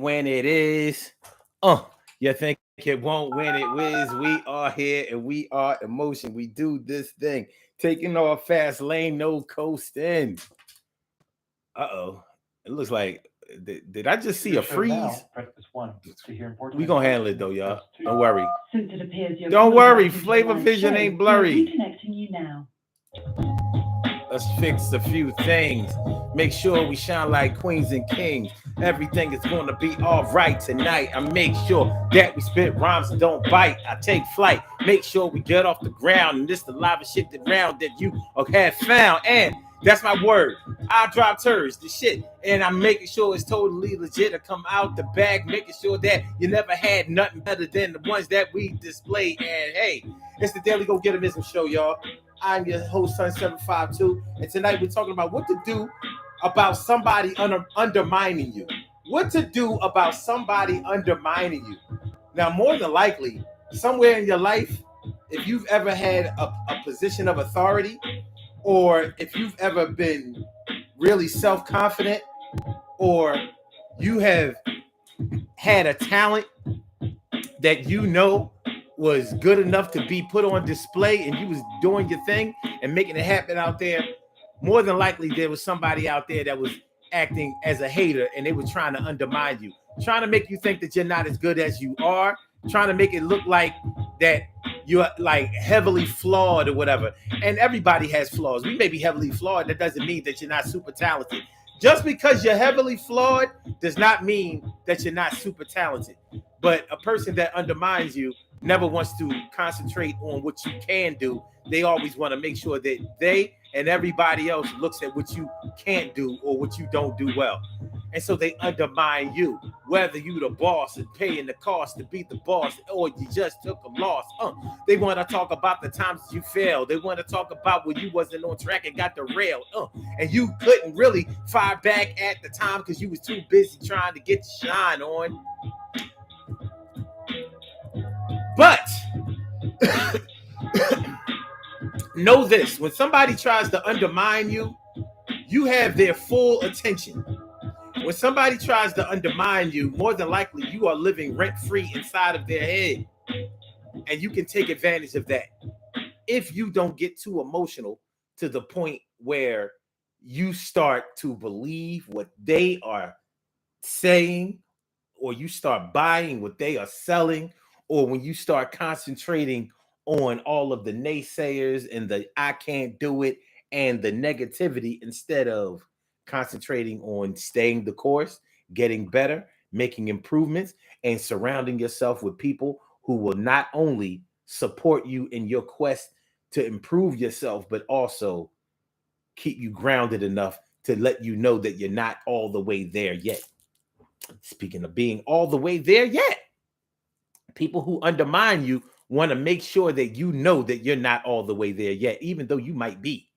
when it is. You think it won't when it whiz. We are here and we are in motion. We do this thing. Taking off fast lane, no coasting. Uh-oh. It looks like did I just see a freeze? Press this one to hear important. We gonna handle it though, y'all. Don't worry. Since it appears your Don't call is worry, back into Flavor live Vision show, ain't we are blurry. reconnecting you now. Let's fix a few things. Make sure we shine like queens and kings. Everything is going to be all right tonight. I make sure that we spit rhymes and don't bite. I take flight. Make sure we get off the ground. And this the live shit that round that you have found. And that's my word. I drop turds, the shit. And I'm making sure it's totally legit to come out the bag. Making sure that you never had nothing better than the ones that we display. And hey, it's the Daily Go Getimism show, y'all. I'm your host, Sun752, and tonight we're talking about what to do about somebody undermining you. What to do about somebody undermining you. Now, more than likely, somewhere in your life, if you've ever had a position of authority, or if you've ever been really self-confident, or you have had a talent that you know was good enough to be put on display and you was doing your thing and making it happen out there, more than likely there was somebody out there that was acting as a hater and they were trying to undermine you, trying to make you think that you're not as good as you are, trying to make it look like that you're like heavily flawed or whatever. And everybody has flaws. We may be heavily flawed. That doesn't mean that you're not super talented. Just because you're heavily flawed does not mean that you're not super talented. But a person that undermines you never wants to concentrate on what you can do. They always want to make sure that they and everybody else looks at what you can't do or what you don't do well. And so they undermine you, whether you the boss and paying the cost to be the boss or you just took a loss. They want to talk about the times you failed. They want to talk about when you wasn't on track and got derailed. And you couldn't really fire back at the time because you was too busy trying to get the shine on. But know this, when somebody tries to undermine you, you have their full attention. When somebody tries to undermine you, more than likely you are living rent-free inside of their head. And you can take advantage of that if you don't get too emotional to the point where you start to believe what they are saying, or you start buying what they are selling, or when you start concentrating on all of the naysayers and the I can't do it and the negativity instead of concentrating on staying the course, getting better, making improvements, and surrounding yourself with people who will not only support you in your quest to improve yourself, but also keep you grounded enough to let you know that you're not all the way there yet. Speaking of being all the way there yet, people who undermine you want to make sure that you know that you're not all the way there yet, even though you might be.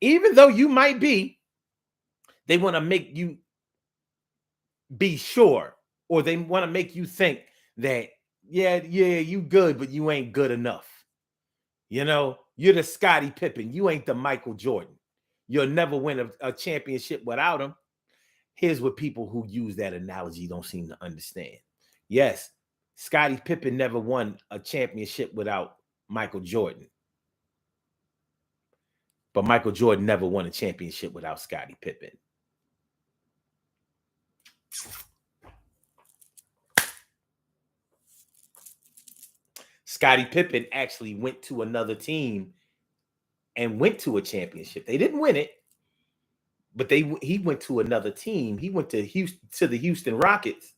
Even though you might be, they want to make you be sure, or they want to make you think that, yeah, you good, but you ain't good enough. You know, you're the Scottie Pippen. You ain't the Michael Jordan. You'll never win a championship without him. Here's what people who use that analogy don't seem to understand. Yes, Scottie Pippen never won a championship without Michael Jordan. But Michael Jordan never won a championship without Scottie Pippen. Scottie Pippen actually went to another team and went to a championship. They didn't win it, but he went to another team. He went to the Houston Rockets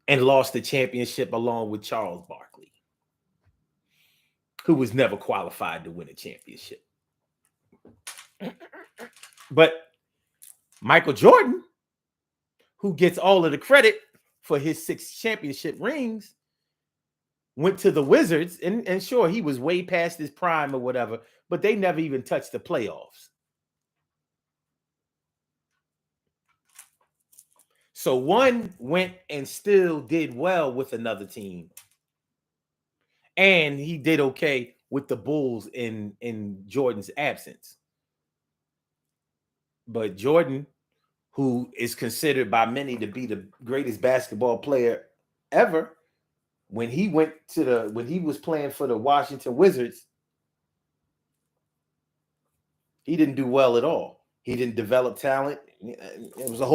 and lost the championship along with Charles Barkley, who was never qualified to win a championship. But Michael Jordan, who gets all of the credit for his 6 championship rings, went to the Wizards, and sure, he was way past his prime or whatever, but they never even touched the playoffs. So one went and still did well with another team. And he did okay with the Bulls in Jordan's absence. But Jordan, who is considered by many to be the greatest basketball player ever, when he was playing for the Washington Wizards, he didn't do well at all. He didn't develop talent. It was a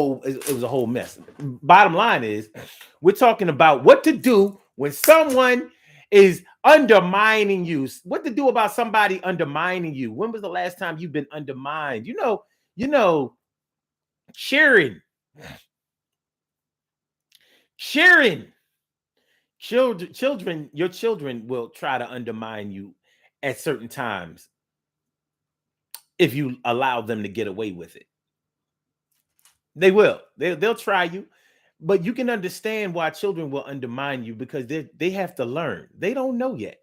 whole mess. Bottom line is, we're talking about what to do when someone is undermining you. What to do about somebody undermining you. When was the last time you've been undermined? Cheering. Your children will try to undermine you at certain times if you allow them to get away with it. They will. They'll try you, but you can understand why children will undermine you, because they have to learn. They don't know yet.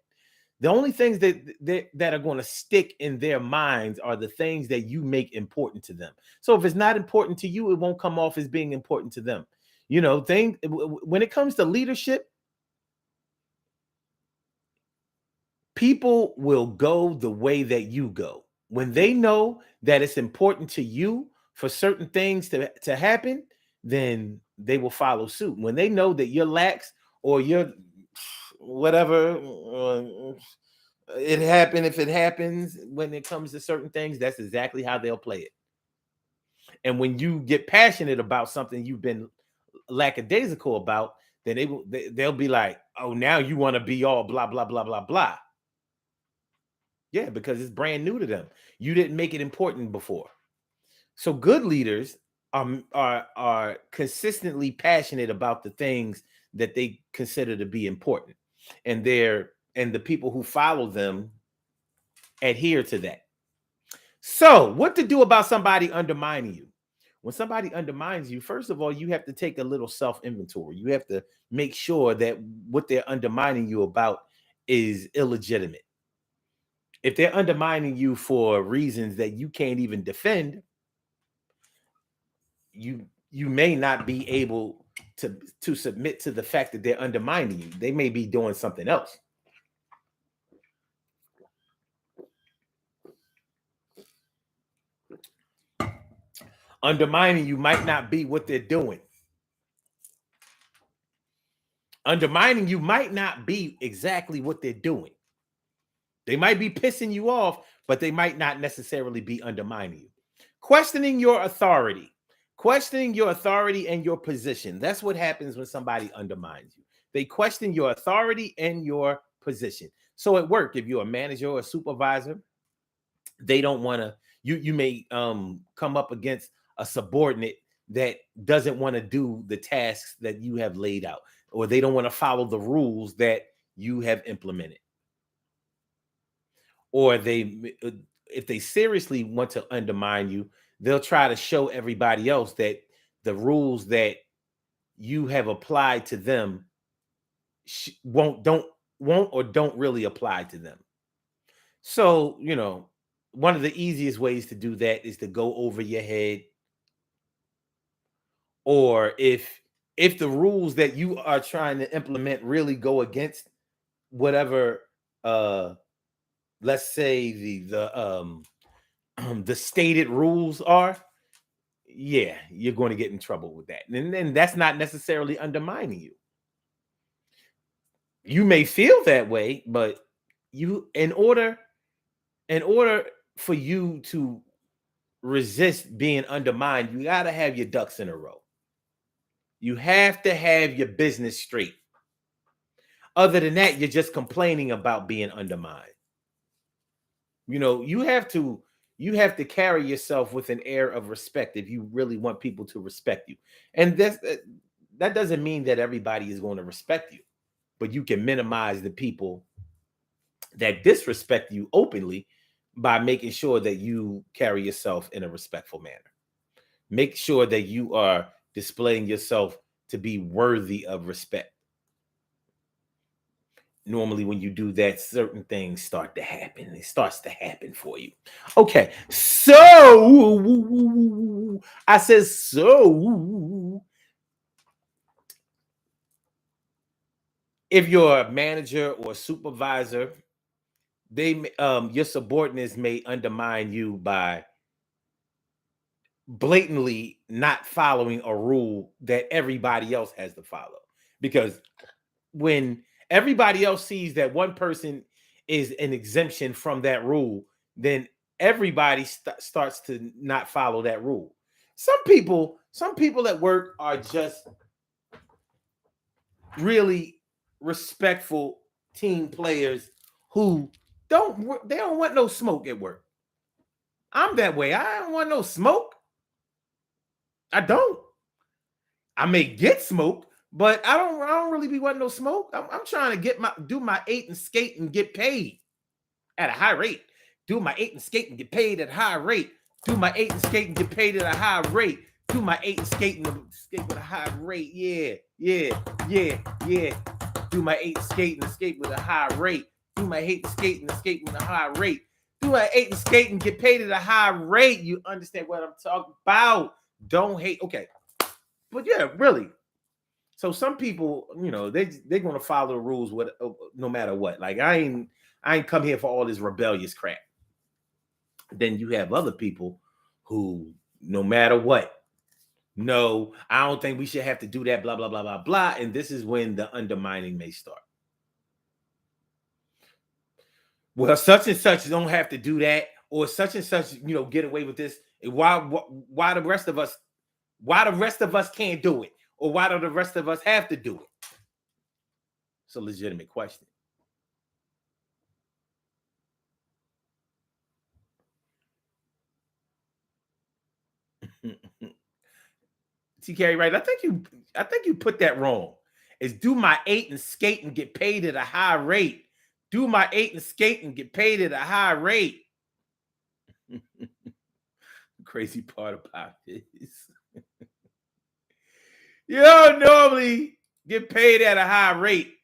The only things that are going to stick in their minds are the things that you make important to them. So if it's not important to you, it won't come off as being important to them. When it comes to leadership, people will go the way that you go. When they know that it's important to you for certain things to happen, then they will follow suit. When they know that you're lax or you're whatever, if it happens when it comes to certain things, that's exactly how they'll play it. And when you get passionate about something you've been lackadaisical about, then they'll be like, oh, now you want to be all blah, blah, blah, blah, blah. Yeah, because it's brand new to them. You didn't make it important before. So good leaders are consistently passionate about the things that they consider to be important, and the people who follow them adhere to that. So, what to do about somebody undermining you? When somebody undermines you, first of all, you have to take a little self-inventory. You have to make sure that what they're undermining you about is illegitimate. If they're undermining you for reasons that you can't even defend, you may not be able to submit to the fact that they're undermining you. They may be doing something else. Undermining you might not be what they're doing. Undermining you might not be exactly what they're doing. They might be pissing you off, but they might not necessarily be undermining you. Questioning your authority and your position. That's what happens when somebody undermines you. They question your authority and your position. So at work, if you're a manager or a supervisor, they don't want to, you may come up against a subordinate that doesn't want to do the tasks that you have laid out, or they don't want to follow the rules that you have implemented. Or if they seriously want to undermine you, they'll try to show everybody else that the rules that you have applied to them won't or don't really apply to them. So, one of the easiest ways to do that is to go over your head. Or if the rules that you are trying to implement really go against whatever, let's say the stated rules are, yeah, you're going to get in trouble with that. And then that's not necessarily undermining you. You may feel that way, but in order for you to resist being undermined, you got to have your ducks in a row. You have to have your business straight. Other than that, you're just complaining about being undermined. You have to carry yourself with an air of respect if you really want people to respect you. And that doesn't mean that everybody is going to respect you, but you can minimize the people that disrespect you openly by making sure that you carry yourself in a respectful manner. Make sure that you are displaying yourself to be worthy of respect. Normally, when you do that, certain things start to happen. It starts to happen for you. Okay, so I says so. If you're a manager or a supervisor, your subordinates may undermine you by blatantly not following a rule that everybody else has to follow. Because when everybody else sees that one person is an exemption from that rule, then everybody starts to not follow that rule. Some people at work are just really respectful team players who they don't want no smoke at work. I'm that way. I don't want no smoke. I don't. I may get smoke, but I don't really be wanting no smoke. I'm trying to do my 8 and skate and get paid at a high rate. Do my 8 and skate and get paid at a high rate. Do my 8 and skate and get paid at a high rate. Do my 8 and skate with a high rate. Yeah. Do my 8 and skate with a high rate. Do my 8 and skate with a high rate. Do my 8 and skate and get paid at a high rate. You understand what I'm talking about? Don't hate. Okay. But yeah, really. So some people, they're gonna follow the rules no matter what. Like I ain't come here for all this rebellious crap. Then you have other people who, no matter what, no, I don't think we should have to do that, blah, blah, blah, blah, blah. And this is when the undermining may start. Well, such and such don't have to do that, or such and such, get away with this. Why the rest of us can't do it? Or why do the rest of us have to do it? It's a legitimate question. TK, right? I think you put that wrong. It's do my 8 and skate and get paid at a high rate. Do my 8 and skate and get paid at a high rate. The crazy part about this. You don't normally get paid at a high rate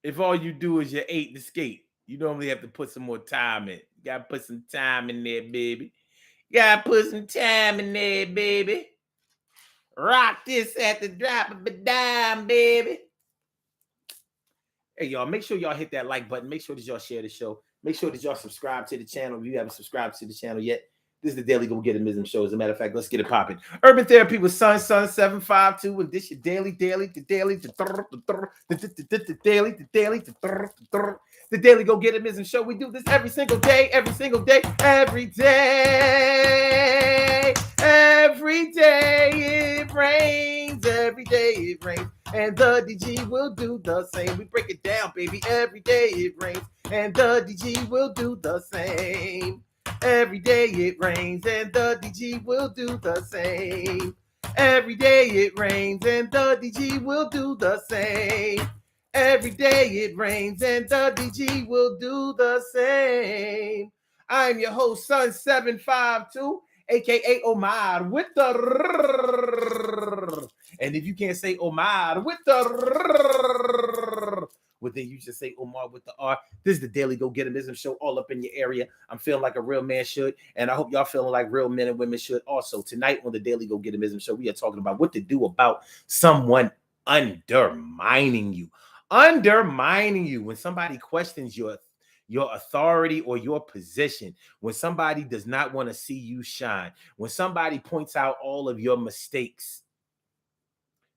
if all you do is your 8 and skate. You normally have to put some more time in. You gotta put some time in there, baby. Rock this at the drop of a dime, baby. Hey, y'all, make sure y'all hit that like button. Make sure that y'all share the show. Make sure that y'all subscribe to the channel if you haven't subscribed to the channel yet. This is the Daily Go Get Mism Show. As a matter of fact, let's get it popping. Urban Therapy with Sun 752, and this your daily, the Daily Go Get Mism Show. We do this every single day, every day. Every day it rains, and the DG will do the same. We break it down, baby. Every day it rains, and the DG will do the same. Every day it rains, and the DG will do the same. Every day it rains, and the DG will do the same. Every day it rains, and the DG will do the same. I'm your host, Sun 752. AKA Omar with the and if you can't say Omar with the well, then you should say Omar with the R. This is the Daily Go Getimism Show all up in your area. I'm feeling like a real man should, and I hope y'all feeling like real men and women should also. Tonight on the Daily Go Getimism Show, we are talking about what to do about someone undermining you. Undermining you when somebody questions your authority or your position, when somebody does not want to see you shine, when somebody points out all of your mistakes,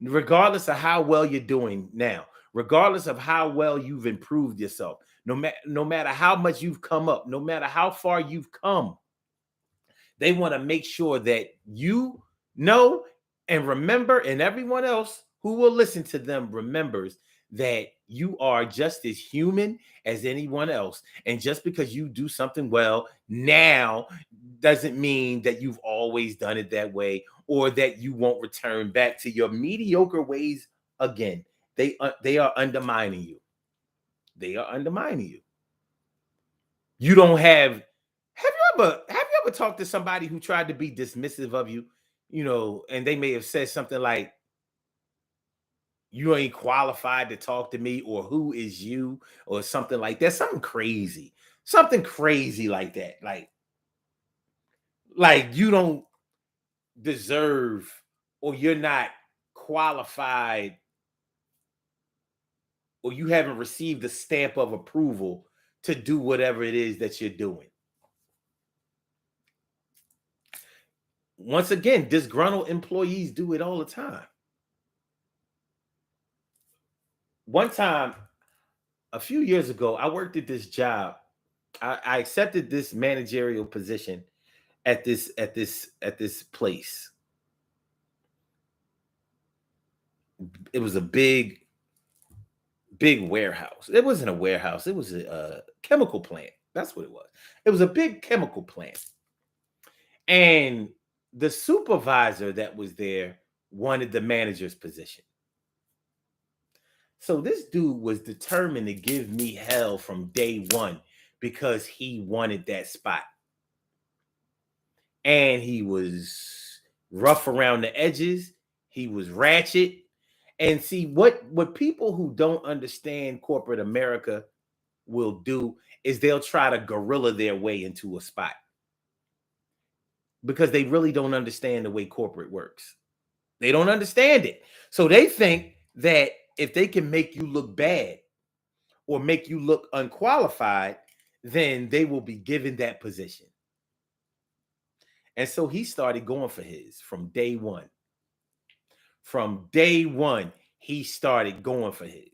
regardless of how well you're doing now, regardless of how well you've improved yourself, no matter how much you've come up, no matter how far you've come, they want to make sure that you know and remember, and everyone else who will listen to them remembers that you are just as human as anyone else. And just because you do something well now doesn't mean that you've always done it that way, or that you won't return back to your mediocre ways again. They are undermining you. They are undermining you. You don't have you ever talked to somebody who tried to be dismissive of you, and they may have said something like, you ain't qualified to talk to me, or who is you, or something like that. Something crazy like that. Like you don't deserve, or you're not qualified, or you haven't received the stamp of approval to do whatever it is that you're doing. once again, disgruntled employees do it all the time. One time, a few years ago, I worked at this job. I accepted this managerial position at this place. It was a big warehouse. It wasn't a warehouse. It was a chemical plant. That's what it was. It was a big chemical plant. And the supervisor that was there wanted the manager's position. So this dude was determined to give me hell from day one because he wanted that spot. And he was rough around the edges. He was ratchet. And see, what people who don't understand corporate America will do is they'll try to guerrilla their way into a spot because they really don't understand the way corporate works. They don't understand it. So they think that if they can make you look bad or make you look unqualified, then they will be given that position. And so he started going for his from day one. From day one, he started going for his.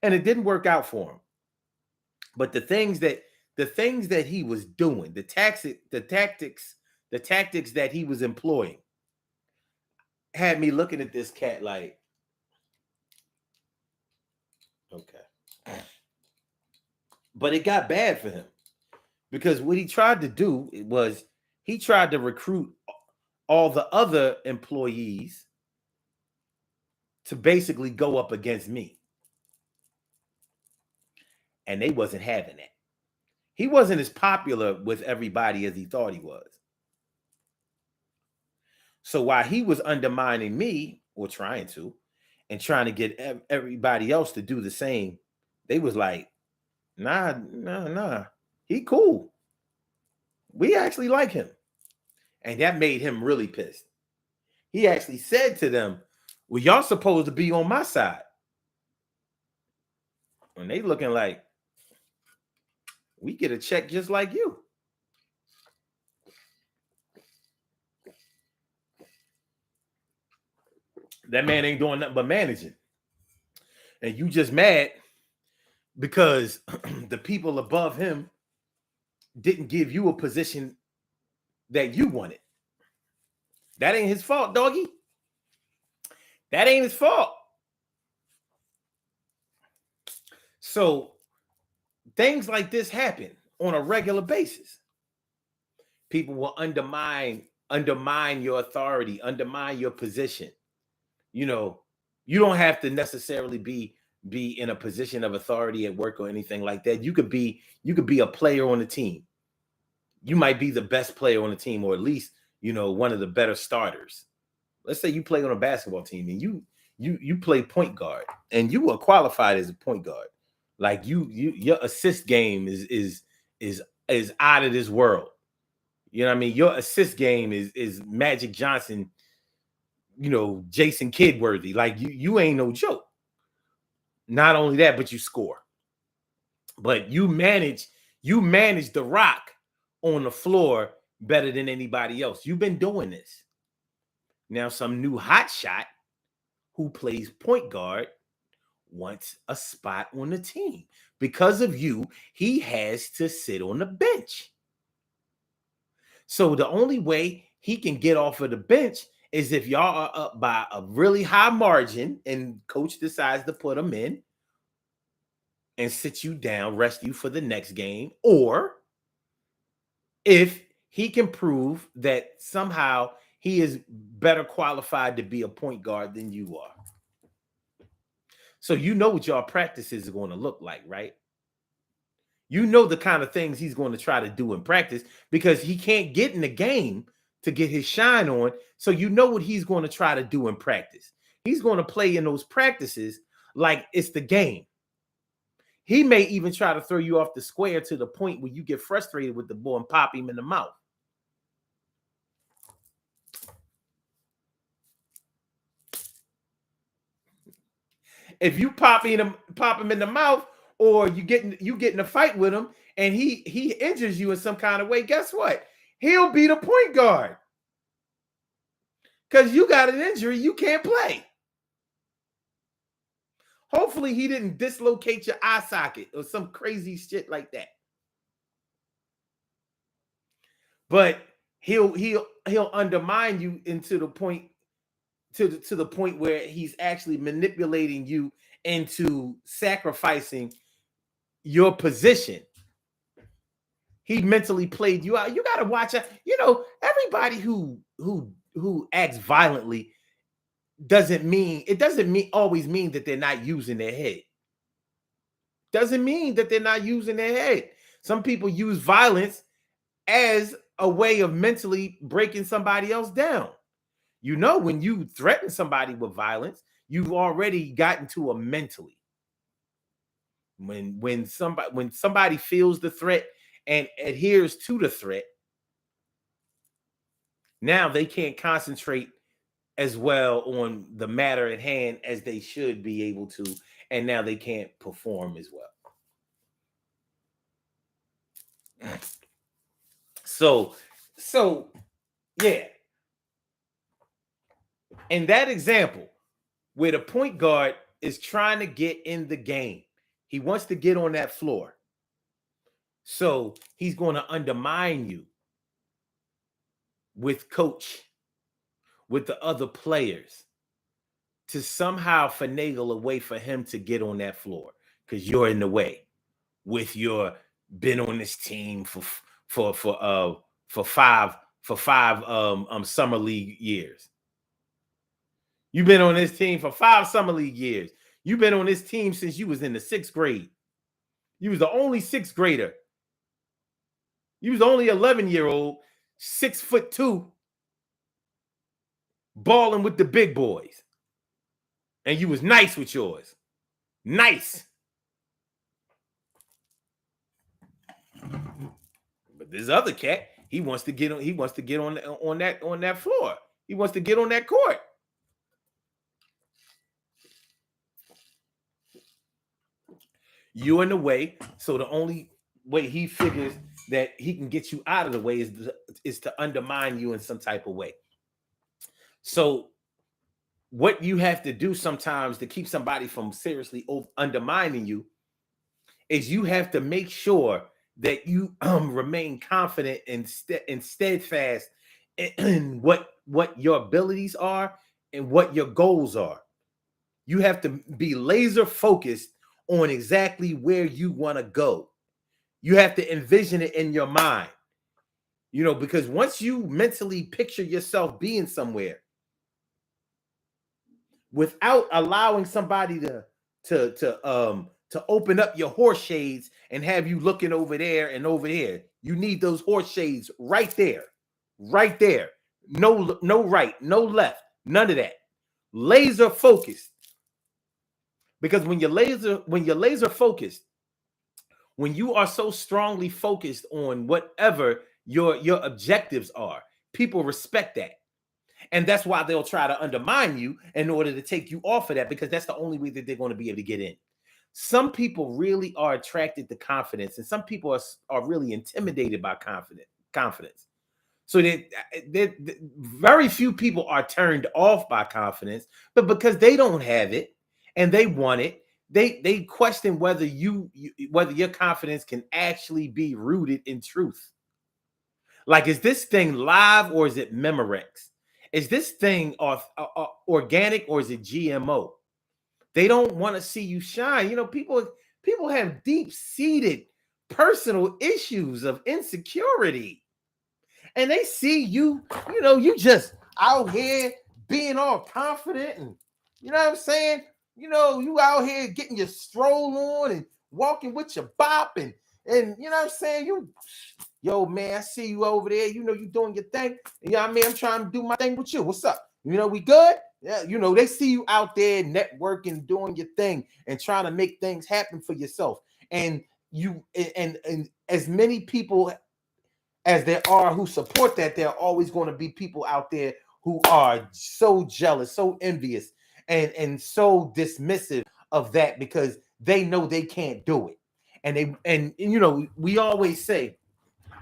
And it didn't work out for him. But the things that he was doing, the tactics that he was employing had me looking at this cat like, okay. But it got bad for him because what he tried to do was he tried to recruit all the other employees to basically go up against me. And they wasn't having that. He wasn't as popular with everybody as he thought he was. So while he was undermining me, or trying to get everybody else to do the same, they was like, nah, he cool. We actually like him. And that made him really pissed. He actually said to them, well, y'all supposed to be on my side. And they looking like, we get a check just like you. That man ain't doing nothing but managing. And you just mad because the people above him didn't give you a position that you wanted. That ain't his fault, doggy. That ain't his fault. So things like this happen on a regular basis. People will undermine your authority, undermine your position. You know, you don't have to necessarily be in a position of authority at work or anything like that. You could be a player on the team. You might be the best player on the team, or at least, one of the better starters. Let's say you play on a basketball team and you play point guard and you are qualified as a point guard. Like your assist game is out of this world. You know what I mean? Your assist game is Magic Johnson, Jason Kidd worthy. Like you ain't no joke. Not only that, but you score. But you manage the rock on the floor better than anybody else. You've been doing this. Now, some new hot shot who plays point guard wants a spot on the team. Because of you, he has to sit on the bench. So the only way he can get off of the bench is if y'all are up by a really high margin and coach decides to put him in and sit you down, rest you for the next game, or if he can prove that somehow he is better qualified to be a point guard than you are. So you know what y'all practices are going to look like, right? You know the kind of things he's going to try to do in practice because he can't get in the game to get his shine on. So you know what he's going to try to do in practice. He's going to play in those practices like it's the game. He may even try to throw you off the square to the point where you get frustrated with the ball and pop him in the mouth. If you pop him in the mouth, or you get in a fight with him and he injures you in some kind of way, guess what? He'll be the point guard. because you got an injury, you can't play. Hopefully he didn't dislocate your eye socket or some crazy shit like that. But he'll undermine you into the point to the point where he's actually manipulating you into sacrificing your position. He mentally played you out. You got to watch out. You know, everybody who acts violently doesn't always mean that they're not using their head. Doesn't mean that they're not using their head. Some people use violence as a way of mentally breaking somebody else down. You know, when you threaten somebody with violence, you've already gotten to a mentally. When somebody feels the threat and adheres to the threat, now they can't concentrate as well on the matter at hand as they should be able to, and now they can't perform as well. So yeah. In that example, where the point guard is trying to get in the game, he wants to get on that floor. So he's going to undermine you with coach, with the other players, to somehow finagle a way for him to get on that floor because you're in the way with your been on this team for five summer league years. You've been on this team for 5 summer league years. You've been on this team since you was in the 6th grade. You was the only 6th grader. You was the only 11-year-old, 6'2", balling with the big boys. And you was nice with yours. Nice. But this other cat, he wants to get on that floor. He wants to get on that court. You're in the way, so the only way he figures that he can get you out of the way is to undermine you in some type of way. So what you have to do sometimes to keep somebody from seriously undermining you is you have to make sure that you remain confident and steadfast in what your abilities are and what your goals are. You have to be laser focused on exactly where you want to go. You have to envision it in your mind, you know, because once you mentally picture yourself being somewhere without allowing somebody to open up your horse shades and have you looking over there and over there, you need those horse shades right there. No right, no left, none of that. Laser focused. Because when you're laser focused, when you are so strongly focused on whatever your objectives are, people respect that. And that's why they'll try to undermine you in order to take you off of that, because that's the only way that they're going to be able to get in. Some people really are attracted to confidence, and some people are really intimidated by confidence. So that very few people are turned off by confidence, but because they don't have it and they want it, they question whether your confidence can actually be rooted in truth. Like, is this thing live or is it Memorex? Is this thing organic or is it GMO? They don't want to see you shine. You know, people have deep-seated personal issues of insecurity. And they see you, you know, you just out here being all confident and, you know what I'm saying? You know, you out here getting your stroll on and walking with your bop and you know what I'm saying? Yo, man, I see you over there. You know, you doing your thing. You know what I mean? I'm trying to do my thing with you. What's up? You know, we good? Yeah, you know, they see you out there networking, doing your thing and trying to make things happen for yourself. And and as many people as there are who support that, there are always going to be people out there who are so jealous, so envious, and so dismissive of that because they know they can't do it. And you know, we always say,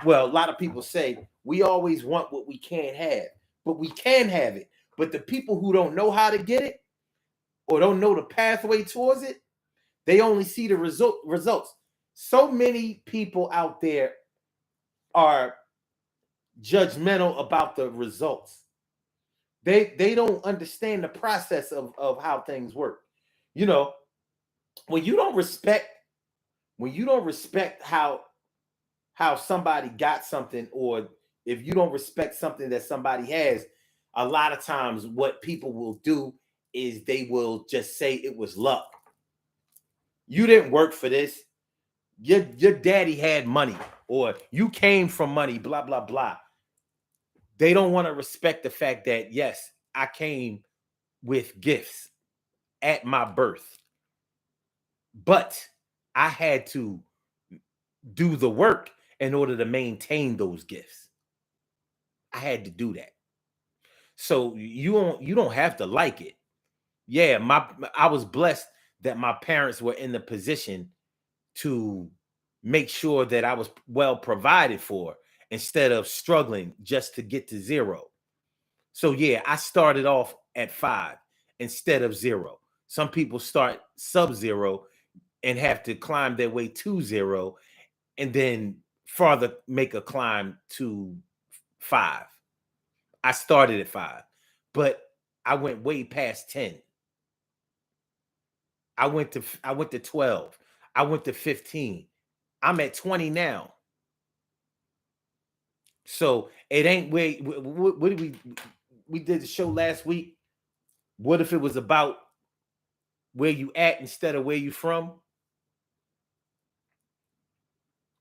well, a lot of people say we always want what we can't have, but we can have it. But the people who don't know how to get it or don't know the pathway towards it, they only see the results. So many people out there are judgmental about the results. They don't understand the process of how things work. You know, when you don't respect how somebody got something, or if you don't respect something that somebody has, a lot of times what people will do is they will just say it was luck. You didn't work for this. Your daddy had money, or you came from money, blah, blah, blah. They don't want to respect the fact that, yes, I came with gifts at my birth, but I had to do the work in order to maintain those gifts. I had to do that. So you don't have to like it. Yeah, I was blessed that my parents were in the position to make sure that I was well provided for instead of struggling just to get to zero. So yeah, I started off at 5 instead of 0. Some people start sub-0 and have to climb their way to 0 and then farther make a climb to 5. I started at 5, but I went way past 10. I went to 12. I went to 15. I'm at 20 now. So it ain't where what did we did the show last week. What if it was about where you at instead of where you from?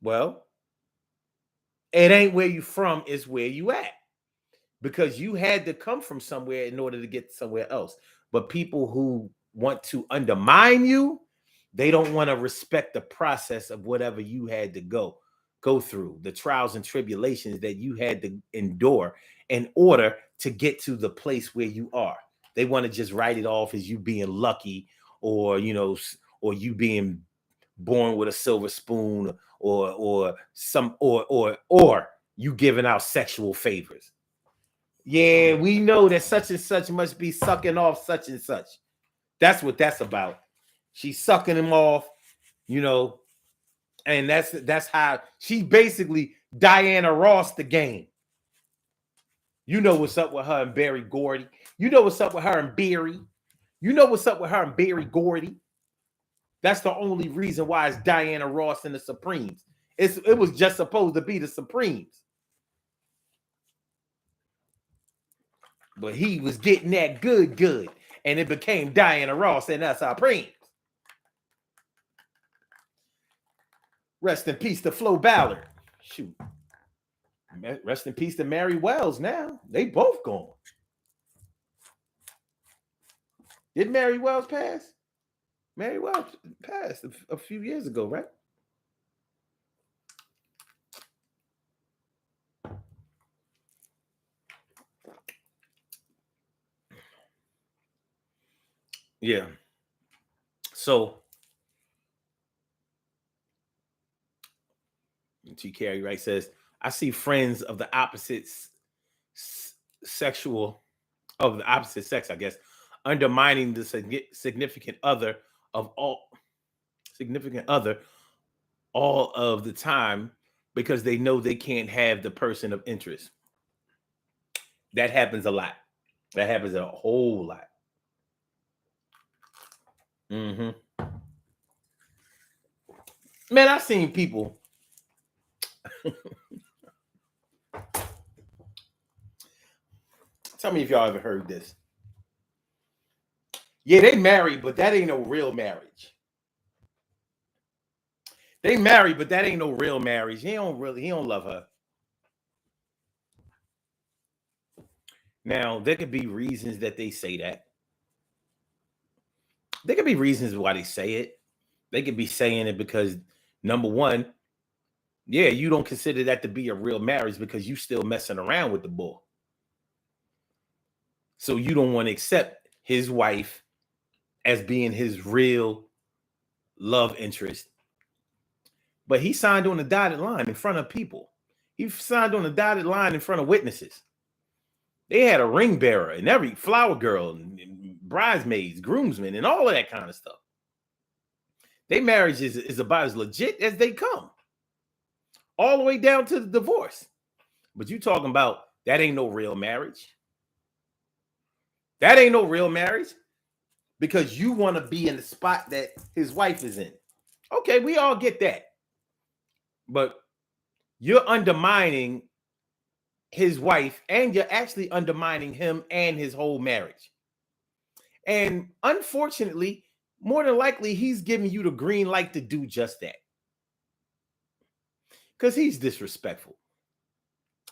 Well, it ain't where you from, is where you at. Because you had to come from somewhere in order to get somewhere else. But people who want to undermine you, they don't want to respect the process of whatever you had to go through, the trials and tribulations that you had to endure in order to get to the place where you are. They want to just write it off as you being lucky, or or you being born with a silver spoon, or you giving out sexual favors. Yeah, we know that such and such must be sucking off such and such. That's what that's about. She's sucking him off, and that's how she basically Diana Ross the game. You know what's up with her and Barry Gordy. You know what's up with her and Barry. You know what's up with her and Barry Gordy. That's the only reason why it's Diana Ross and the Supremes. It was just supposed to be the Supremes. But he was getting that good, and it became Diana Ross and us Supremes. Rest in peace to Flo Ballard. Shoot. Rest in peace to Mary Wells now. They both gone. Did Mary Wells pass? Mary Wells passed a few years ago, right? Yeah. So T. Carey Wright says, I see friends of the opposite sex, I guess, undermining the significant other all of the time because they know they can't have the person of interest. That happens a lot. That happens a whole lot. Man, I've seen people. Tell me if y'all ever heard this. Yeah, they married, but that ain't no real marriage. They married, but that ain't no real marriage. He don't love her. Now, there could be reasons that they say that. There could be reasons why they say it. They could be saying it because, number one, yeah, you don't consider that to be a real marriage because you still messing around with the boy. So you don't want to accept his wife as being his real love interest. But he signed on the dotted line in front of people. He signed on the dotted line in front of witnesses. They had a ring bearer and every flower girl and bridesmaids, groomsmen, and all of that kind of stuff. Their marriage is about as legit as they come, all the way down to the divorce. But you talking about that ain't no real marriage. That ain't no real marriage because you want to be in the spot that his wife is in. Okay, we all get that. But you're undermining his wife and you're actually undermining him and his whole marriage. And unfortunately, more than likely, he's giving you the green light to do just that. Because he's disrespectful.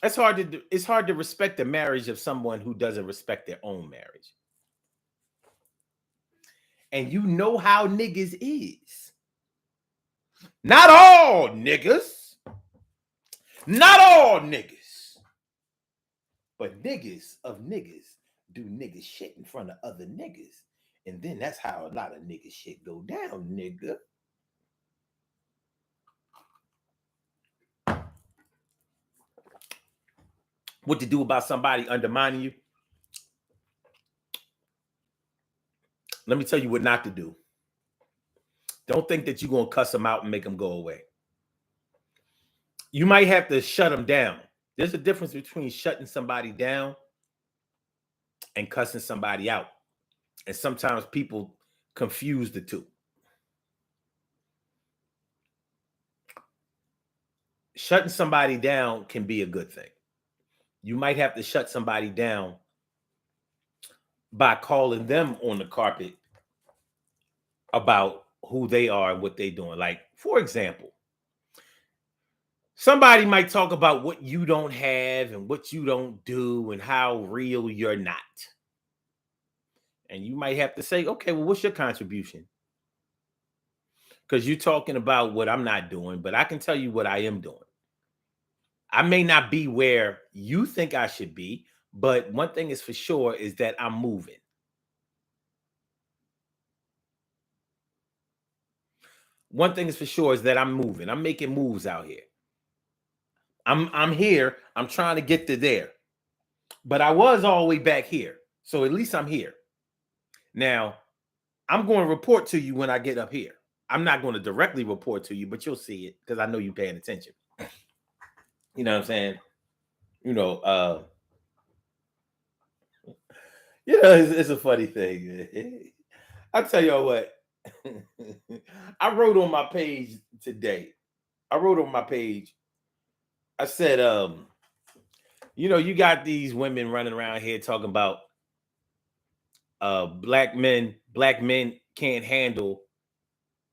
It's hard to respect the marriage of someone who doesn't respect their own marriage. And you know how niggas is. Not all niggas. Not all niggas. But niggas of niggas do nigga shit in front of other niggas. And then that's how a lot of nigga shit go down, nigga. What to do about somebody undermining you? Let me tell you what not to do. Don't think that you're going to cuss them out and make them go away. You might have to shut them down. There's a difference between shutting somebody down and cussing somebody out. And sometimes people confuse the two. Shutting somebody down can be a good thing. You might have to shut somebody down by calling them on the carpet about who they are and what they're doing. Like, for example, somebody might talk about what you don't have and what you don't do and how real you're not. And you might have to say, okay, well, what's your contribution? Because you're talking about what I'm not doing, but I can tell you what I am doing. I may not be where you think I should be, but one thing is for sure is that I'm moving. One thing is for sure is that I'm moving. I'm making moves out here. I'm here. I'm trying to get to there. But I was all the way back here. So at least I'm here. Now, I'm going to report to you when I get up here. I'm not going to directly report to you, but you'll see it because I know you're paying attention. You know what I'm saying? It's a funny thing. I'll tell y'all what. I wrote on my page today. I said, you got these women running around here talking about black men can't handle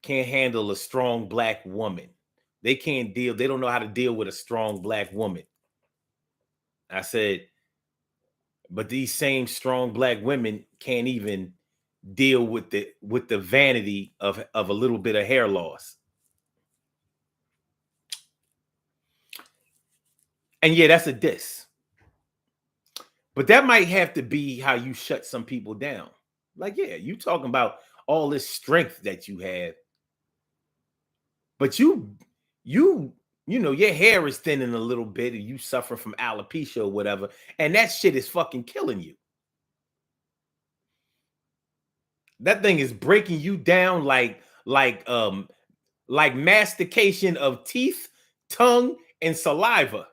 a strong black woman. They don't know how to deal with a strong black woman. I said, but these same strong black women can't even deal with the vanity of a little bit of hair loss. And yeah, that's a diss. But that might have to be how you shut some people down. Like, yeah, you talking about all this strength that you have. But your hair is thinning a little bit and you suffer from alopecia or whatever. And that shit is fucking killing you. That thing is breaking you down like mastication of teeth, tongue, and saliva.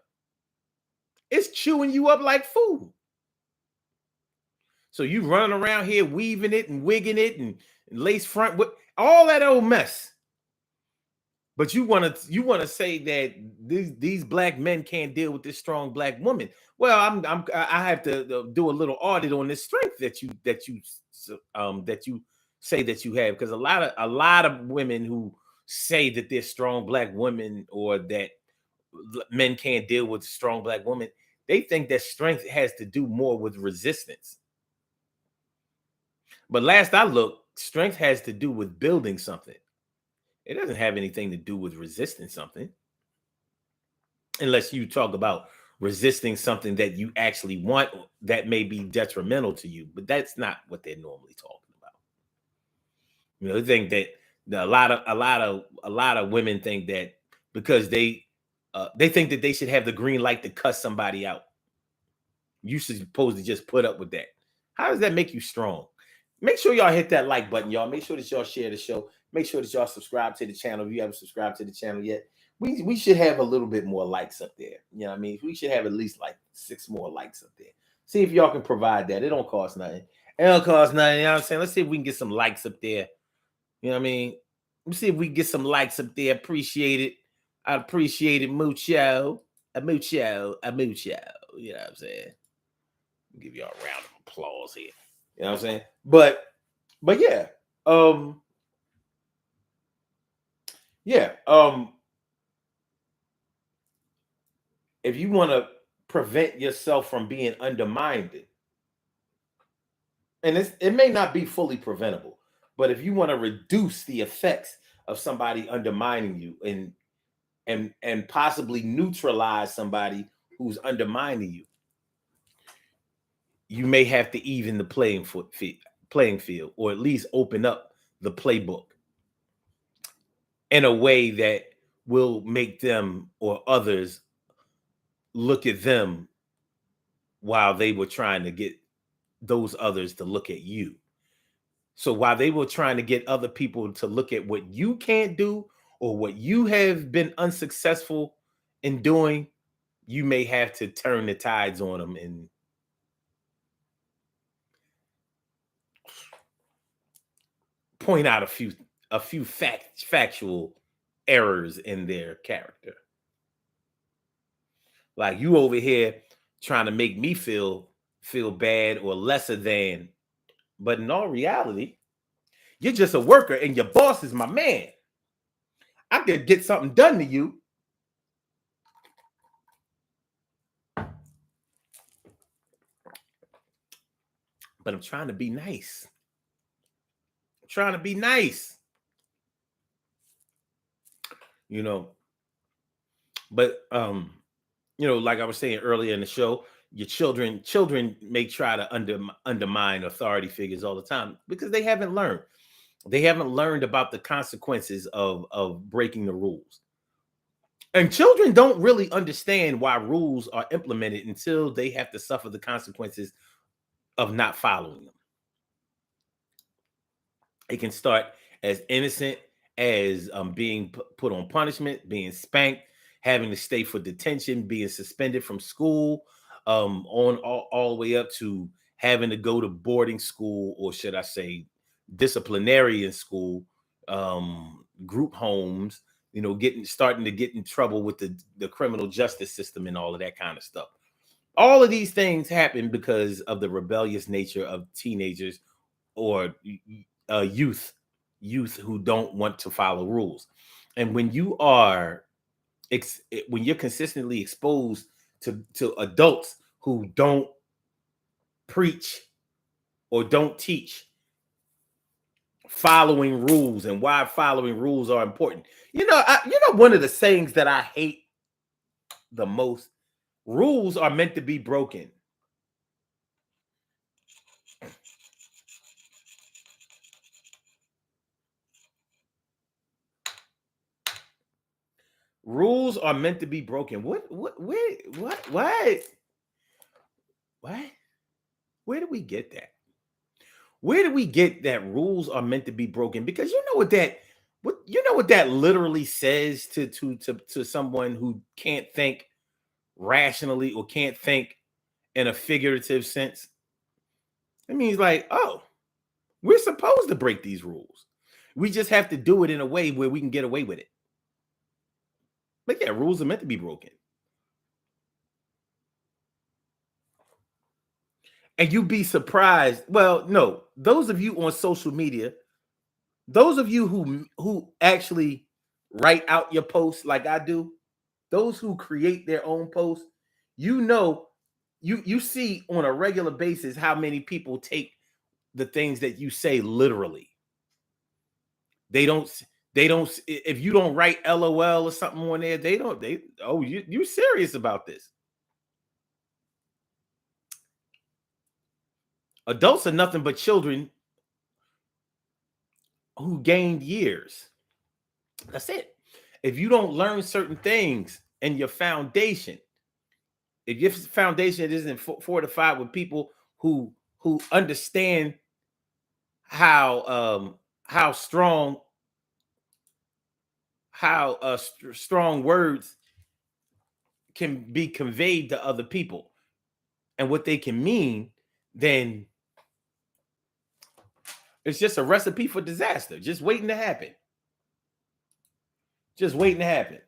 It's chewing you up like food. So you running around here weaving it and wigging it and lace front with all that old mess. But you want to say that these black men can't deal with this strong black woman. Well, I have to do a little audit on this strength that you say that you have, because a lot of women who say that they're strong black women or that men can't deal with strong black women, they think that strength has to do more with resistance. But last I looked, strength has to do with building something. It doesn't have anything to do with resisting something. Unless you talk about resisting something that you actually want that may be detrimental to you. But that's not what they're normally talking about. They think that a lot of women think that because they think that they should have the green light to cuss somebody out. you supposed to just put up with that. How does that make you strong? Make sure y'all hit that like button, y'all. Make sure that y'all share the show. Make sure that y'all subscribe to the channel if you haven't subscribed to the channel yet. We should have a little bit more likes up there. You know what I mean? We should have at least like 6 more likes up there. See if y'all can provide that. It don't cost nothing. It don't cost nothing. You know what I'm saying? Let's see if we can get some likes up there. You know what I mean? Let's see if we can get some likes up there. Appreciate it. I appreciate it. Mucho. A mucho. A mucho. You know what I'm saying? Give y'all a round of applause here. You know what I'm saying? But yeah. If you want to prevent yourself from being undermined, and it may not be fully preventable, but if you want to reduce the effects of somebody undermining you and possibly neutralize somebody who's undermining you, you may have to even the playing field, or at least open up the playbook in a way that will make them or others look at them while they were trying to get those others to look at you. So while they were trying to get other people to look at what you can't do or what you have been unsuccessful in doing, you may have to turn the tides on them and point out a few factual errors in their character. Like you over here trying to make me feel bad or lesser than, but in all reality, you're just a worker and your boss is my man. I could get something done to you, but I'm trying to be nice. I'm trying to be nice. You know, but like I was saying earlier in the show, your children may try to undermine authority figures all the time because they haven't learned. They haven't learned about the consequences of breaking the rules. And children don't really understand why rules are implemented until they have to suffer the consequences of not following them. It can start as innocent as being put on punishment, being spanked, having to stay for detention, being suspended from school, on all the way up to having to go to boarding school, or should I say disciplinary in school, group homes, starting to get in trouble with the criminal justice system and all of that kind of stuff. All of these things happen because of the rebellious nature of teenagers or youth who don't want to follow rules. And when you are when you're consistently exposed to adults who don't preach or don't teach following rules and why following rules are important. One of the sayings that I hate the most: rules are meant to be broken. Rules are meant to be broken. What? Where do we get that? Where do we get that rules are meant to be broken? Because you know what that literally says to someone who can't think rationally or can't think in a figurative sense. It means like, oh, we're supposed to break these rules. We just have to do it in a way where we can get away with it. But yeah, rules are meant to be broken. And you'd be surprised. Well, no, those of you on social media, those of you who actually write out your posts like I do, those who create their own posts, you see on a regular basis how many people take the things that you say literally. They don't if you don't write LOL or something on there, you serious about this. Adults are nothing but children who gained years. That's it. If you don't learn certain things in your foundation, if your foundation isn't fortified with people who understand how strong strong words can be conveyed to other people and what they can mean, then it's just a recipe for disaster, just waiting to happen. Just waiting to happen.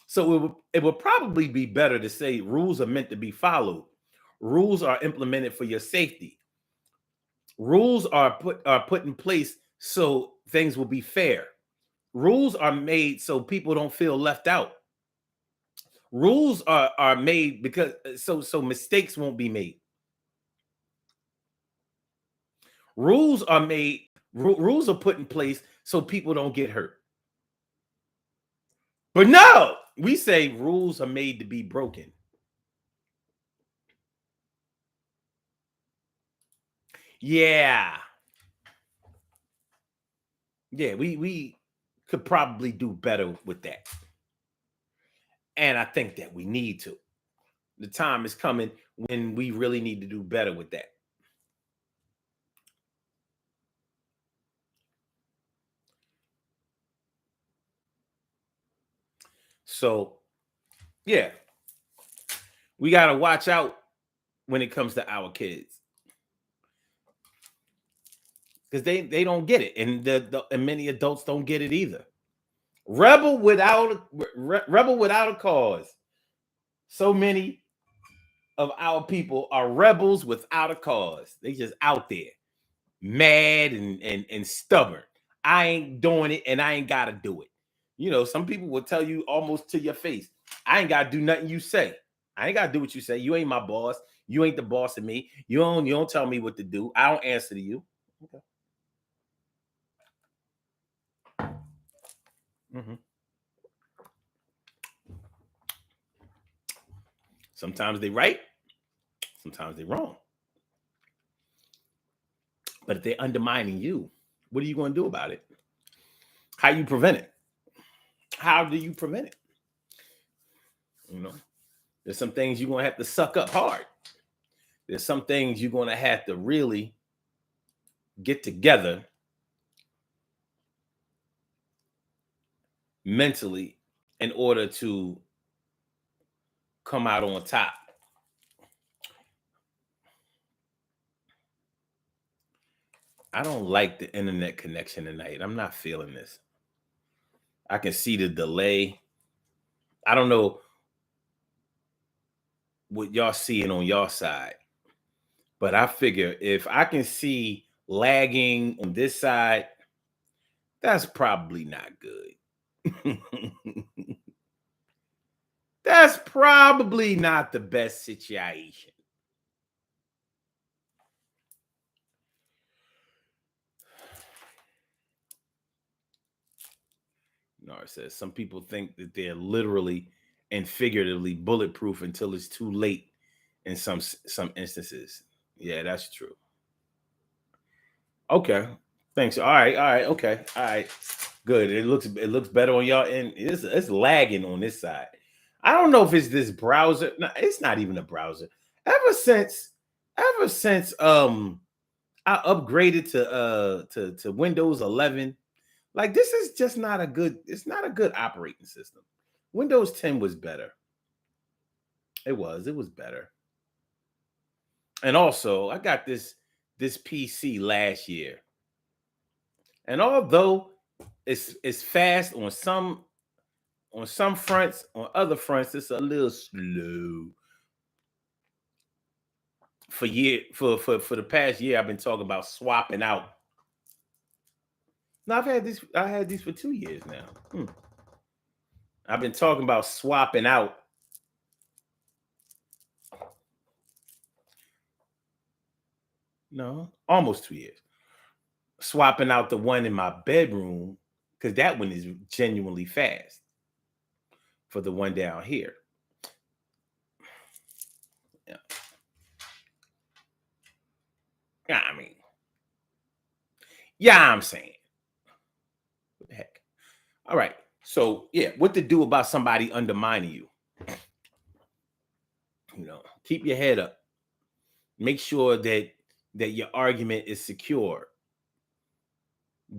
So it would probably be better to say rules are meant to be followed. Rules are implemented for your safety. Rules are put in place so things will be fair. Rules are made so people don't feel left out. Rules are made because so mistakes won't be made. Rules are made. Rules are put in place so people don't get hurt. But no, we say rules are made to be broken. Yeah. Yeah, we could probably do better with that. And I think that we need to. The time is coming when we really need to do better with that. So, yeah, we got to watch out when it comes to our kids. Because they don't get it. And and many adults don't get it either. Rebel without a cause. So many of our people are rebels without a cause. They just out there, mad and stubborn. I ain't doing it and I ain't gotta do it. You know, some people will tell you almost to your face, I ain't gotta do nothing you say. I ain't gotta do what you say. You ain't my boss. You ain't the boss of me. You don't tell me what to do. I don't answer to you. Okay. Mm-hmm. Sometimes they right, sometimes they wrong. But if they're undermining you, what are you going to do about it? How you prevent it? How do you prevent it? You know, there's some things you're going to have to suck up hard. There's some things you're going to have to really get together mentally in order to come out on top. I don't like the internet connection tonight. I'm not feeling this. I can see the delay. I don't know what y'all seeing on y'all side, but I figure if I can see lagging on this side, that's probably not good. That's probably not the best situation. No, it says some people think that they're literally and figuratively bulletproof until it's too late in some instances. Yeah, that's true. Okay. Thanks. All right, okay. All right. Good. It looks better on y'all end. It's lagging on this side. I don't know if it's this browser. No, it's not even a browser. Ever since I upgraded to Windows 11. Like this is just not a good. It's not a good operating system. Windows 10 was better. It was better. And also, I got this PC last year, and although it's fast on some fronts, on other fronts it's a little slow. For the past year, I've been talking about swapping out. No, I had these for 2 years now. I've been talking about swapping out. No, almost 2 years. Swapping out the one in my bedroom because that one is genuinely fast for the one down here. Yeah. Yeah, I mean, yeah, I'm saying. All right. So yeah, what to do about somebody undermining you? Keep your head up. Make sure that your argument is secure,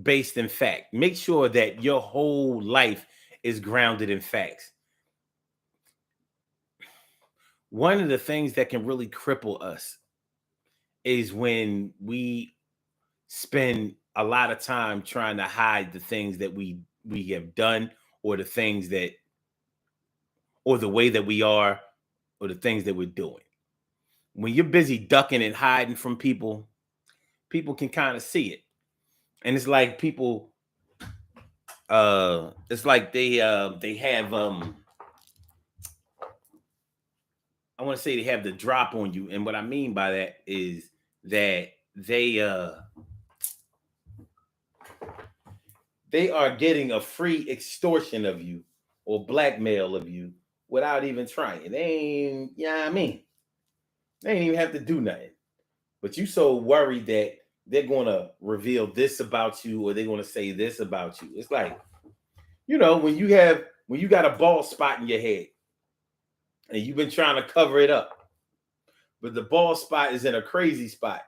based in fact. Make sure that your whole life is grounded in facts. One of the things that can really cripple us is when we spend a lot of time trying to hide the things that we have done, or the things that, or the way that we are, or the things that we're doing. When you're busy ducking and hiding from people, people can kind of see it. And it's like people it's like they have I want to say they have the drop on you. And what I mean by that is that they are getting a free extortion of you or blackmail of you without even trying. They ain't, I mean, they ain't even have to do nothing. But you so worried that they're going to reveal this about you, or they're going to say this about you. It's like, when you got a bald spot in your head and you've been trying to cover it up, but the bald spot is in a crazy spot.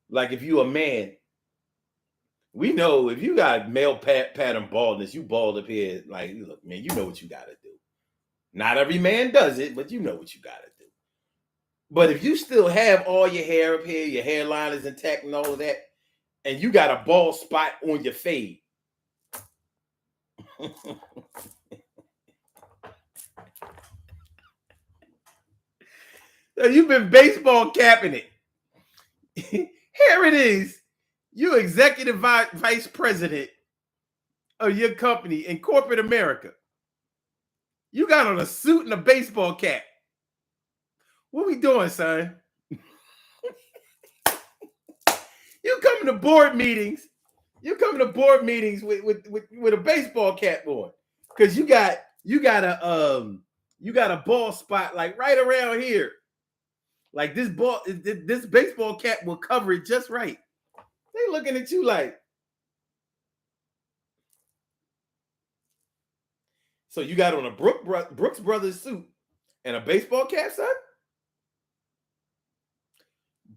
Like if you a man, we know if you got male pattern baldness, you bald up here. Like, look, man, you know what you got to do. Not every man does it, but you know what you got to do. But if you still have all your hair up here, your hairline is intact and all of that, and you got a bald spot on your fade, so you've been baseball capping it. Here it is. You executive vice president of your company in corporate America. You got on a suit and a baseball cap. What we doing, son? You come to board meetings. You come to board meetings with a baseball cap on, because you got a ball spot like right around here. Like this baseball cap will cover it just right. They looking at you like. So you got on a Brooks Brothers suit and a baseball cap, son?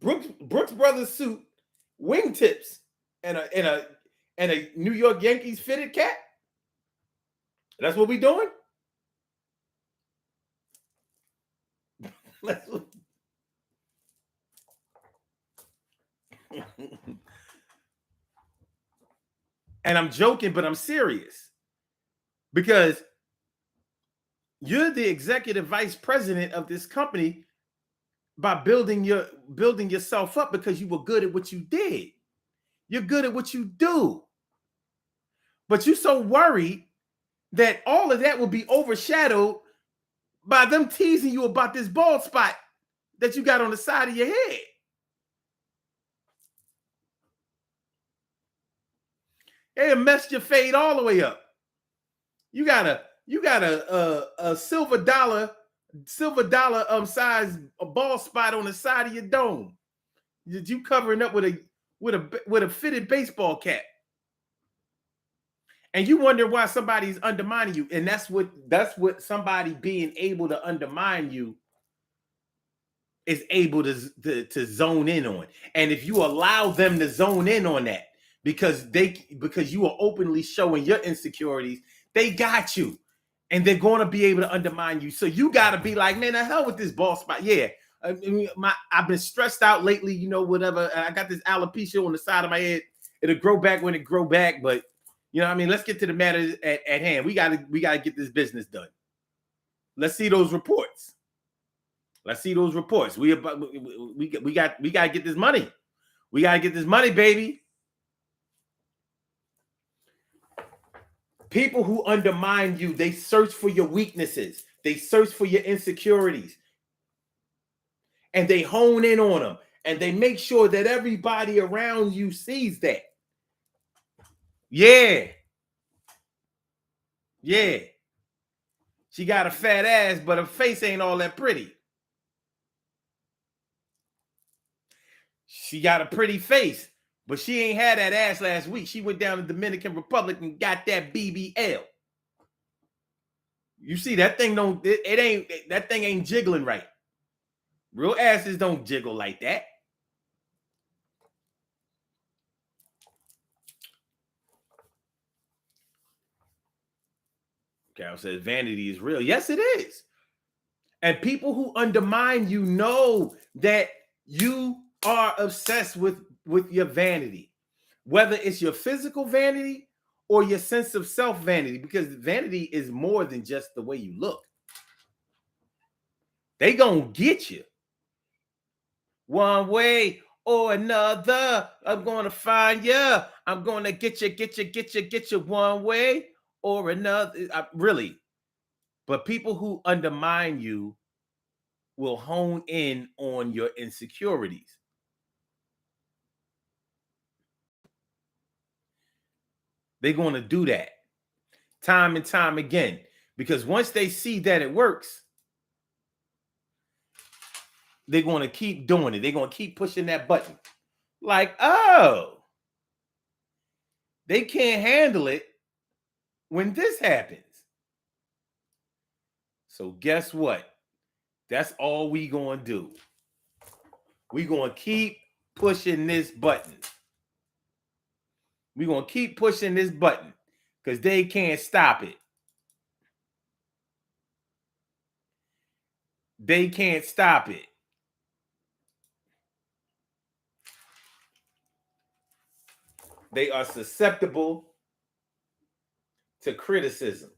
Brooks Brothers suit, wingtips, and a New York Yankees fitted cap? That's what we doing? And I'm joking, but I'm serious. Because you're the executive vice president of this company by building yourself up because you were good at what you did. You're good at what you do. But you're so worried that all of that will be overshadowed by them teasing you about this bald spot that you got on the side of your head. They messed your fade all the way up. You got a silver dollar size bald spot on the side of your dome. You covering up with a fitted baseball cap. And you wonder why somebody's undermining you. And that's what somebody being able to undermine you is able to zone in on. And if you allow them to zone in on that, because you are openly showing your insecurities, they got you. And they're going to be able to undermine you. So you got to be like, man, the hell with this ball spot. Yeah, I've been stressed out lately, whatever. I got this alopecia on the side of my head. It'll grow back when it grow back. But, let's get to the matter at hand. We got to get this business done. Let's see those reports. We got to get this money. We got to get this money, baby. People who undermine you, they search for your weaknesses. They search for your insecurities. And they hone in on them. And they make sure that everybody around you sees that. Yeah. Yeah. She got a fat ass, but her face ain't all that pretty. She got a pretty face, But she ain't had that ass last week. She went down to Dominican Republic and got that BBL. You see, that thing don't, it ain't, that thing ain't jiggling right. Real asses don't jiggle like that. Carol says vanity is real. Yes, it is. And people who undermine you know that you are obsessed with your vanity, whether it's your physical vanity or your sense of self vanity, because vanity is more than just the way you look. They gonna get you one way or another. I'm gonna find you. I'm gonna get you one way or another. Really. But people who undermine you will hone in on your insecurities. They're going to do that time and time again, because once they see that it works, they're going to keep doing it. They're going to keep pushing that button. Like, oh, they can't handle it when this happens. So guess what? That's all we going to do. We're going to keep pushing this button. We're going to keep pushing this button because they can't stop it. They can't stop it. They are susceptible to criticism.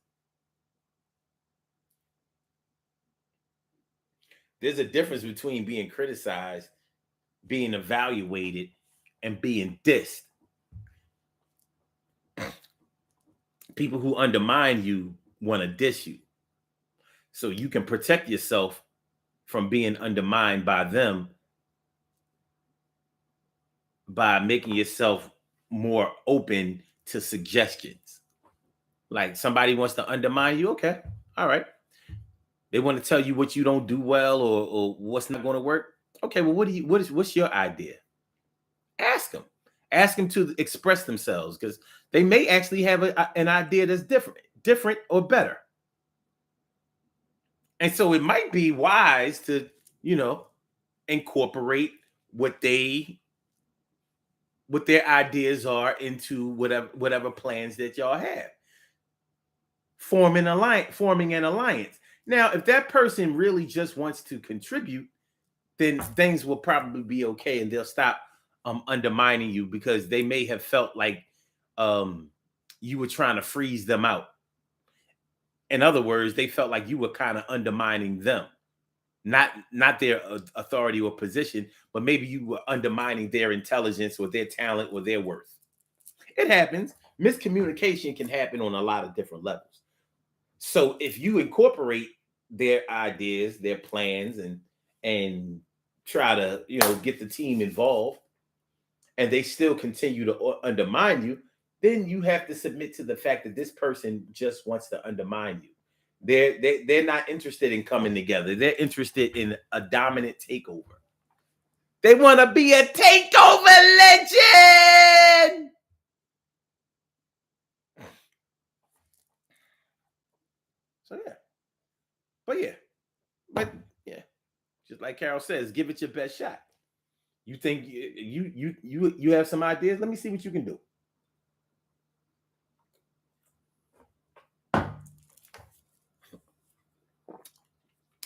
There's a difference between being criticized, being evaluated, and being dissed. People who undermine you want to diss you. So you can protect yourself from being undermined by them by making yourself more open to suggestions. Like somebody wants to undermine you, okay, all right. They want to tell you what you don't do well or what's not going to work. Okay, well, what's your idea? Ask them to express themselves, because they may actually have an idea that's different or better. And so it might be wise to, incorporate what their ideas are into whatever plans that y'all have. Forming an alliance. Now, if that person really just wants to contribute, then things will probably be okay, and they'll stop undermining you, because they may have felt like you were trying to freeze them out. In other words, they felt like you were kind of undermining them, not their authority or position, but maybe you were undermining their intelligence or their talent or their worth. It happens. Miscommunication can happen on a lot of different levels. So if you incorporate their ideas, their plans, and try to, get the team involved, and they still continue to undermine you, then you have to submit to the fact that this person just wants to undermine you. They're not interested in coming together. They're interested in a dominant takeover. They want to be a takeover legend. So yeah, just like Carol says, give it your best shot. You think you have some ideas? Let me see what you can do.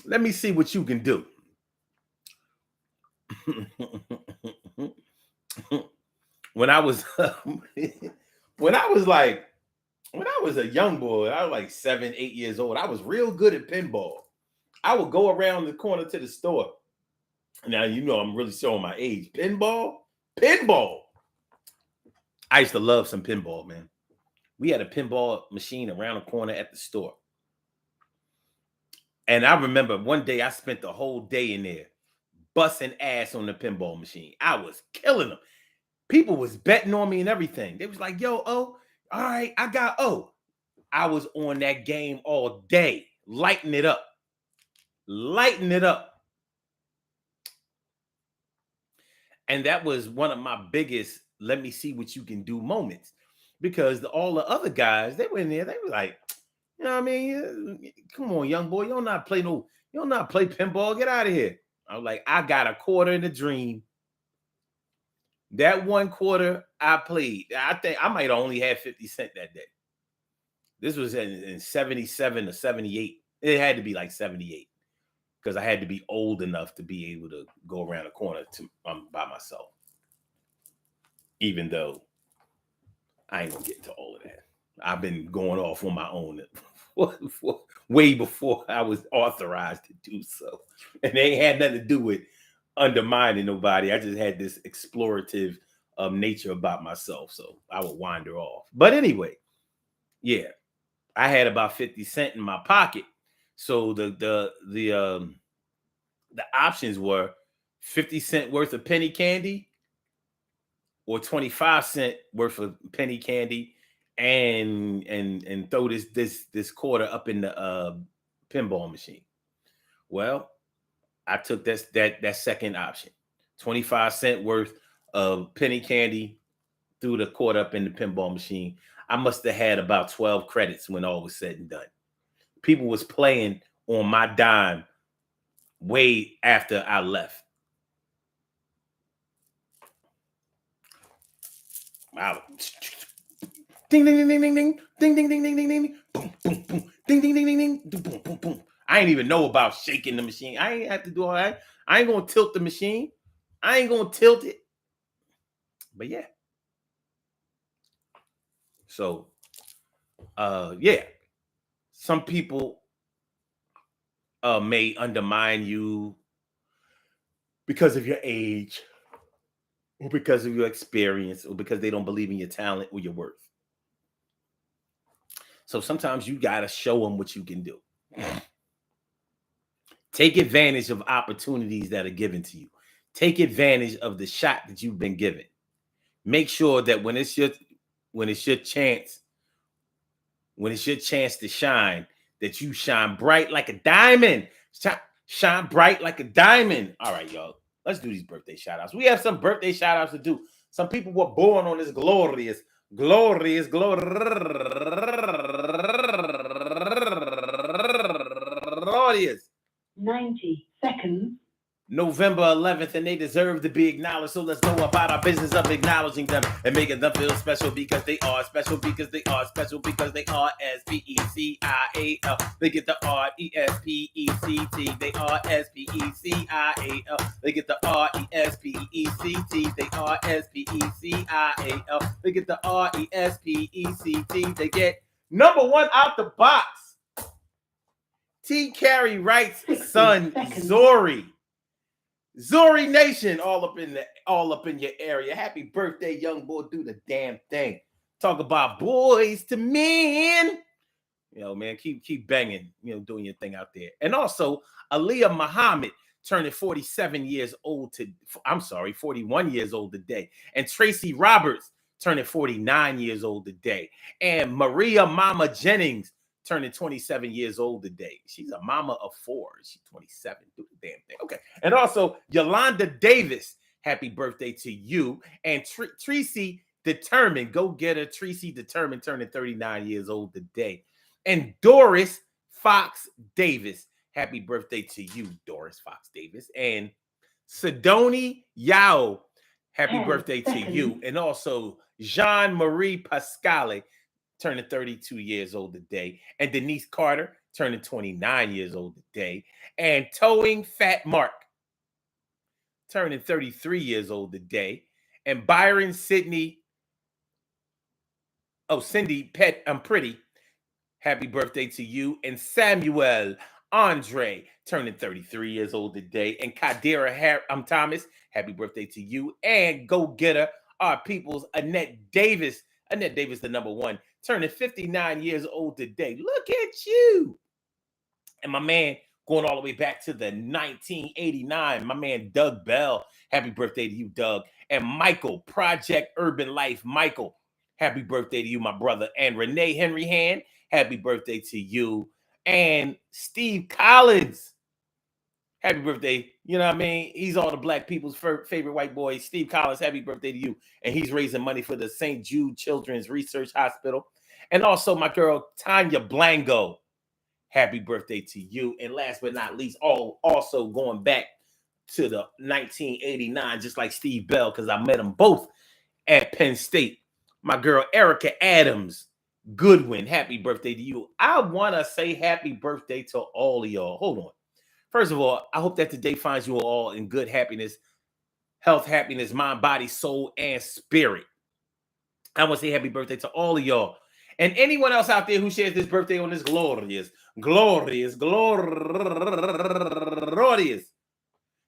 Let me see what you can do. When I was a young boy, I was like 7, 8 years old. I was real good at pinball. I would go around the corner to the store. Now, I'm really showing my age. Pinball. I used to love some pinball, man. We had a pinball machine around the corner at the store. And I remember one day I spent the whole day in there busting ass on the pinball machine. I was killing them. People was betting on me and everything. They was like, yo, all right, I got I was on that game all day, lighting it up. And that was one of my biggest let me see what you can do moments. Because all the other guys, they were in there, they were like, you know what I mean? Come on, young boy, you don't not play pinball. Get out of here. I was like, I got a quarter in the dream. That one quarter I played, I think I might have only had 50 cents that day. This was in 77 or 78. It had to be like 78 because I had to be old enough to be able to go around the corner by myself. Even though I ain't gonna get into all of that. I've been going off on my own way before I was authorized to do so. And they ain't had nothing to do with undermining nobody. I just had this explorative nature about myself. So I would wander off. But anyway, yeah, I had about 50 cents in my pocket. So the options were 50 cent worth of penny candy or 25 cent worth of penny candy and throw this quarter up in the pinball machine. Well, I took that second option. 25 cent worth of penny candy, threw the quarter up in the pinball machine. I must have had about 12 credits when all was said and done. People was playing on my dime way after I left. Wow. Ding ding ding ding ding ding ding ding ding ding ding ding boom boom boom ding ding ding ding ding boom boom boom. I ain't even know about shaking the machine. I ain't have to do all that. I ain't gonna tilt the machine. I ain't gonna tilt it. But yeah. So yeah. Some people may undermine you because of your age or because of your experience or because they don't believe in your talent or your worth. So sometimes you got to show them what you can do. Take advantage of opportunities that are given to you. Take advantage of the shot that you've been given. Make sure that when it's your chance to shine, that you shine bright like a diamond. Shine bright like a diamond. All right, y'all. Let's do these birthday shout outs. We have some birthday shout outs to do. Some people were born on this glorious 90 seconds. November 11th, and they deserve to be acknowledged. So let's go about our business of acknowledging them and making them feel special because they are special because they are special because they are SPECIAL. They get the RESPECT. They are SPECIAL. They get the RESPECT. They are SPECIAL. They get the RESPECT. They get number one out the box. T. Carey Wright's son, Zori. Zori Nation, all up in your area. Happy birthday, young boy. Do the damn thing. Talk about boys to men. You know, man, keep banging, doing your thing out there. And also, Aaliyah Muhammad turning 41 years old today. And Tracy Roberts turning 49 years old today. And Maria Mama Jennings turning 27 years old today. She's a mama of 4. She's 27. Do the damn thing. Okay. And also, Yolanda Davis, happy birthday to you. And Tracy Determined, go get her. Tracy Determined turning 39 years old today. And Doris Fox Davis, happy birthday to you, Doris Fox Davis. And Sidoni Yao, happy birthday to you. And also, Jean-Marie Pascale, turning 32 years old today. And Denise Carter, turning 29 years old today. And Towing Fat Mark, turning 33 years old today. And Byron Cindy Pet, I'm Pretty, happy birthday to you. And Samuel Andre, turning 33 years old today. And Kadira Thomas, happy birthday to you. And go getter, our people's Annette Davis, the number one, turning 59 years old today. Look at you. And my man, going all the way back to the 1989, my man Doug Bell, happy birthday to you, Doug. And Michael, Project Urban Life, Michael, happy birthday to you, my brother. And Renee Henry Hand, happy birthday to you. And Steve Collins, Happy birthday. You know what I mean? He's all the black people's favorite white boy. Steve Collins, happy birthday to you. And he's raising money for the St. Jude Children's Research Hospital. And also my girl, Tanya Blango. Happy birthday to you. And last but not least, also going back to the 1989, just like Steve Bell, because I met them both at Penn State. My girl, Erica Adams Goodwin, happy birthday to you. I want to say happy birthday to all of y'all. Hold on. First of all, I hope that today finds you all in good happiness, health, happiness, mind, body, soul, and spirit. I want to say happy birthday to all of y'all. And anyone else out there who shares this birthday on this glorious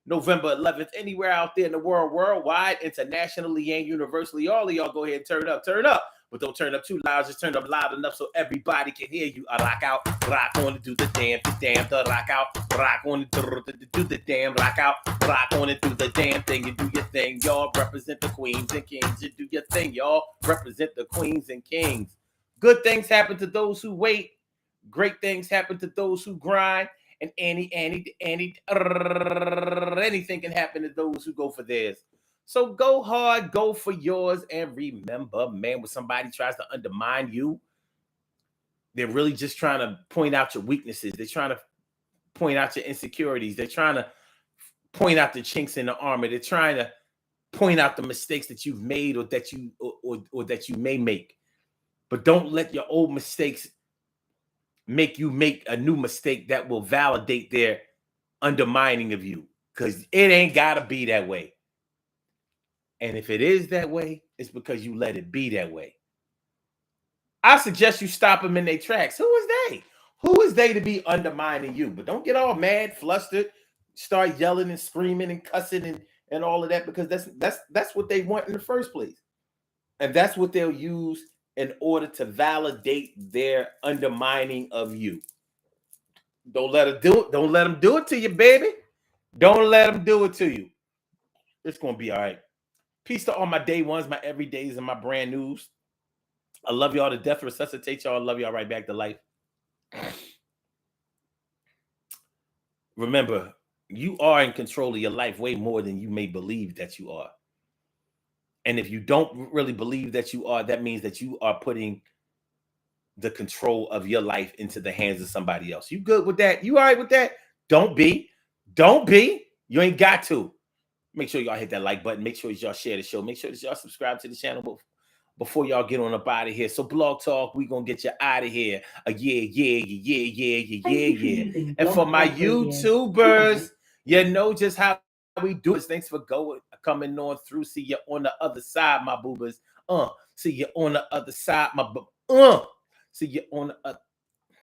November 11th, anywhere out there in the world, worldwide, internationally, and universally, all of y'all go ahead and turn up. But don't turn up too loud, just turn up loud enough so everybody can hear you. I rock out, rock on and do the damn, the rock out, rock on and do the damn, rock out, rock on and do the damn thing. You do your thing, y'all represent the queens and kings. You do your thing, y'all represent the queens and kings. Good things happen to those who wait. Great things happen to those who grind. And anything can happen to those who go for theirs. So go hard, go for yours, and remember, man, when somebody tries to undermine you, they're really just trying to point out your weaknesses. They're trying to point out your insecurities. They're trying to point out the chinks in the armor. They're trying to point out the mistakes that you've made or that you or that you may make. But don't let your old mistakes make you make a new mistake that will validate their undermining of you, because it ain't gotta be that way. And if it is that way, it's because you let it be that way. I suggest you stop them in their tracks. Who is they? Who is they to be undermining you? But don't get all mad, flustered, start yelling and screaming and cussing and all of that, because that's what they want in the first place. And that's what they'll use in order to validate their undermining of you. Don't let them do it. Don't let them do it to you, baby. Don't let them do it to you. It's going to be all right. Peace to all my day ones, my everydays, and my brand news. I love y'all to death. Resuscitate y'all. I love y'all right back to life. Remember, you are in control of your life way more than you may believe that you are. And if you don't really believe that you are, that means that you are putting the control of your life into the hands of somebody else. You good with that? You all right with that? Don't be. You ain't got to. Make sure y'all hit that like button. Make sure y'all share the show. Make sure that y'all subscribe to the channel before y'all get on up out of here. So Blog Talk, we gonna get you out of here. Yeah. And for my YouTubers, you know just how we do it. Thanks for coming on through. See you on the other side, my boobers. See you on the other side, my see you on the other